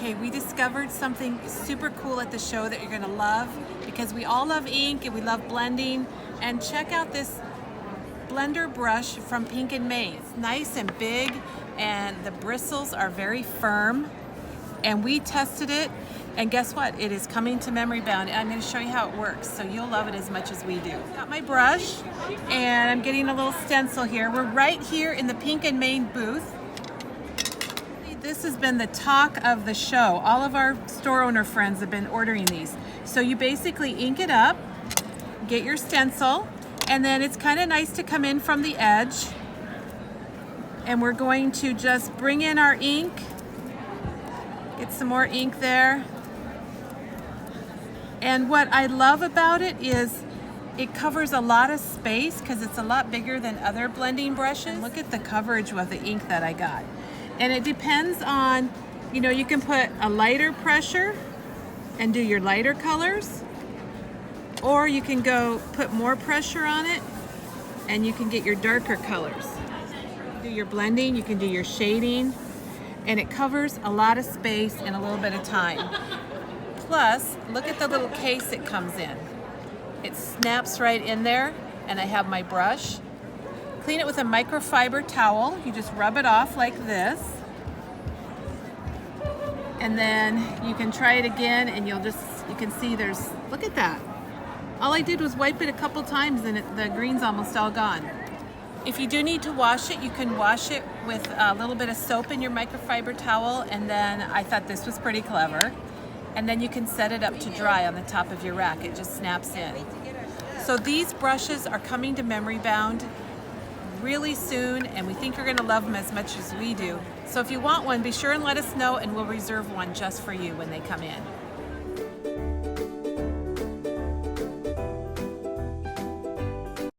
Okay, we discovered something super cool at the show that you're gonna love, because we all love ink and we love blending. And check out this blender brush from Pink and May. It's nice and big and the bristles are very firm. And we tested it, and guess what? It is coming to memory bound. I'm going to show you how it works, so you'll love it as much as we do. Got my brush, and I'm getting a little stencil here. We're right here in the Pink and May booth. This has been the talk of the show. All of our store owner friends have been ordering these. So you basically ink it up, get your stencil, and then it's kind of nice to come in from the edge. And we're going to just bring in our ink. Get some more ink there. And what I love about it is it covers a lot of space because it's a lot bigger than other blending brushes. Look at the coverage with the ink that I got. And it depends on, you can put a lighter pressure and do your lighter colors, or you can go put more pressure on it and you can get your darker colors. Do your blending, you can do your shading. And it covers a lot of space in a little bit of time. Plus, look at the little case it comes in. It snaps right in there, and I have my brush. Clean it with a microfiber towel. You just rub it off like this. And then you can try it again, and you can see look at that. All I did was wipe it a couple times, and the green's almost all gone. If you do need to wash it, you can wash it with a little bit of soap in your microfiber towel, and then I thought this was pretty clever. And then you can set it up to dry on the top of your rack. It just snaps in. So these brushes are coming to memory bound really soon, and we think you're gonna love them as much as we do. So if you want one, be sure and let us know, and we'll reserve one just for you when they come in.